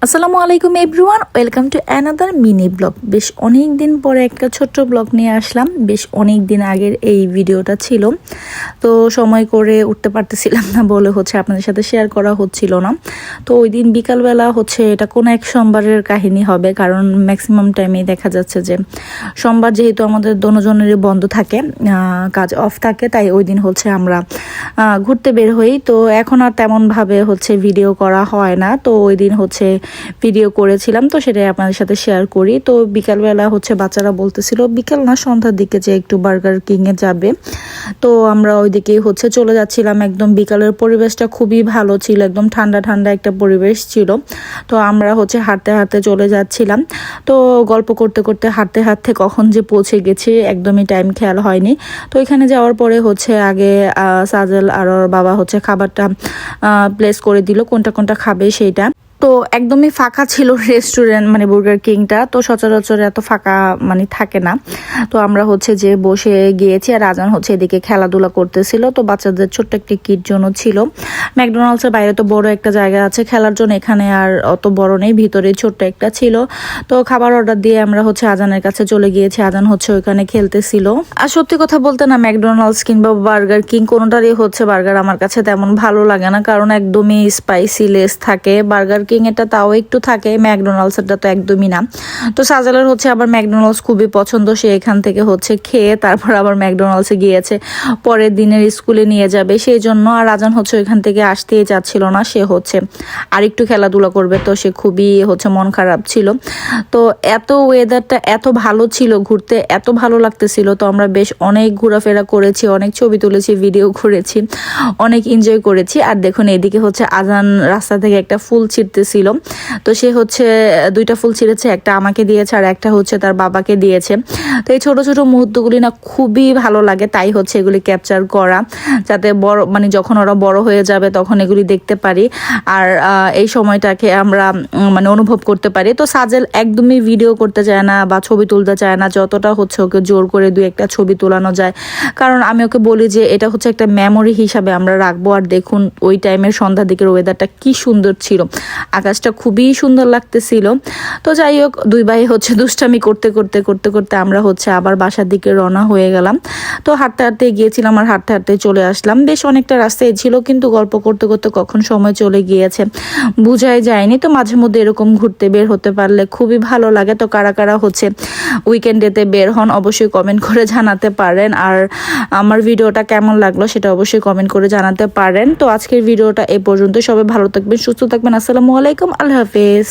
আসসালামু আলাইকুম everyone, welcome to another mini blog. বেশ অনেক দিন পরে একটা ছোট্ট ব্লগ নিয়ে আসলাম। বেশ অনেক দিন আগের এই ভিডিওটা ছিল, তো সময় করে উঠতে পারতেছিলাম না বলে আপনাদের সাথে শেয়ার করা হচ্ছিল না। তো ওই দিন বিকালবেলা এটা কোনো এক সোমবারের কাহিনী হবে, কারণ ম্যাক্সিমাম টাইমেই দেখা যাচ্ছে যে সোমবার যেহেতু আমাদের দোনোজনেরই বন্ধ থাকে, কাজ অফ থাকে, তাই ওই দিন আমরা ঘুরতে বের হই। তো এখন আর তেমনভাবে ভিডিও করা হয় না। তো ওই দিন ভিডিও করেছিলাম, তো সেটাই আপনাদের সাথে শেয়ার করি। তো বিকালবেলা বাচ্চারা বলতেছিল বিকাল না সন্ধ্যার দিকে যে একটু বার্গার কিংয়ে যাবে। তো আমরা ওইদিকেই চলে যাচ্ছিলাম। একদম বিকালের পরিবেশটা খুবই ভালো ছিল, একদম ঠান্ডা ঠান্ডা একটা পরিবেশ ছিল। তো আমরা হাঁটতে হাঁটতে চলে যাচ্ছিলাম। তো গল্প করতে করতে হাঁটতে হাঁটতে কখন যে পৌঁছে গেছি একদমই টাইম খেয়াল হয়নি। তো এখানে যাওয়ার পরে আগে সাজেল আর ওর বাবা খাবারটা প্লেস করে দিল, কোনটা কোনটা খাবে সেইটা। তো একদমই ফাঁকা ছিল রেস্টুরেন্ট, মানে বার্গার কিংটা। তো সচরাচর এত ফাঁকা থাকে না। তো আমরা যে বসে গিয়েছি, আর আজান এদিকে খেলাধুলা করতেছিল। তো বাচ্চাদের ছোট্ট একটি কিট জন্য ছিল। ম্যাকডোনাল্ডসের বাইরে তো বড় একটা জায়গা আছে খেলার জন্য, এখানে আর অত বড় নেই, ভিতরে ছোট্ট একটা ছিল। তো খাবার অর্ডার দিয়ে আমরা আজানের কাছে চলে গিয়েছি। আজান ওইখানে খেলতেছিল। আর সত্যি কথা বলতে না, ম্যাকডোনাল্ডস কিংবা বার্গার কিং কোনোটারই বার্গার আমার কাছে তেমন ভালো লাগে না, কারণ একদমই স্পাইসি লেস থাকে। বার্গার কিং এটা তাও একটু থাকে, ম্যাকডোনাল্ডস এটা তো একদমই না। তো সাজেলের আবার ম্যাকডোনাল্ডস খুবই পছন্দ, সে এখান থেকে খেয়ে তারপর আবার ম্যাকডোনাল্ডসে গিয়েছে, পরের দিনের স্কুলে নিয়ে যাবে সেই জন্য। আর আজান ওইখান থেকে আসতেই চাচ্ছিল না, সে আর একটু খেলাধুলা করবে। তো সে খুবই মন খারাপ ছিল। তো এত ওয়েদারটা এত ভালো ছিল, ঘুরতে এত ভালো লাগতেছিল। তো আমরা বেশ অনেক ঘোরাফেরা করেছি, অনেক ছবি তুলেছি, ভিডিও করেছি, অনেক এনজয় করেছি। আর দেখুন এদিকে আজান রাস্তা থেকে একটা ফুল ছিঁড়তেছিল। তো সে দুইটা ফুল ছিঁড়েছে, একটা আমাকে দিয়েছে আর একটা তার বাবাকে দিয়েছে। তো এই ছোট ছোট মুহূর্তগুলি না খুবই ভালো লাগে, তাই এগুলি ক্যাপচার করা, যাতে বড় যখন ওরা বড় হয়ে যাবে তখন এগুলি দেখতে পারি, আর এই সময়টাকে আমরা অনুভব করতে পারি। তো সাজেল একদমই ভিডিও করতে চায় না বা ছবি তুলতে চায় না, যতটা ওকে জোর করে দুই একটা ছবি তোলানো যায়। কারণ আমি ওকে বলি যে এটা একটা মেমোরি হিসাবে আমরা রাখবো। আর দেখুন ওই টাইমের সন্ধ্যার দিকের ওয়েদারটা কি সুন্দর ছিল, আকাশটা খুবই সুন্দর লাগতেছিল। তো যাই হোক, দুই ভাই দুষ্টামি করতে করতে করতে করতে আমরা আবার বাসার দিকে রওনা হয়ে গেলাম। তো হাঁটতে হাঁটতে গিয়েছিলাম আর হাঁটতে হাঁটতে চলে আসলাম। বেশ অনেকটা রাস্তায় ছিল, কিন্তু গল্প করতে করতে কখন সময় চলে গিয়েছে বুঝাই যায়নি। তো মাঝে মধ্যে এরকম ঘুরতে বের হতে পারলে খুবই ভালো লাগে। তো কারা কারা উইকেন্ডেতে বের হন অবশ্যই কমেন্ট করে জানাতে পারেন, আর আমার ভিডিওটা কেমন লাগলো সেটা অবশ্যই কমেন্ট করে জানাতে পারেন। তো আজকের ভিডিওটা এ পর্যন্ত, সবাই ভালো থাকবেন, সুস্থ থাকবেন। আসসালামু আলাইকুম, আল্লাহ হাফেজ।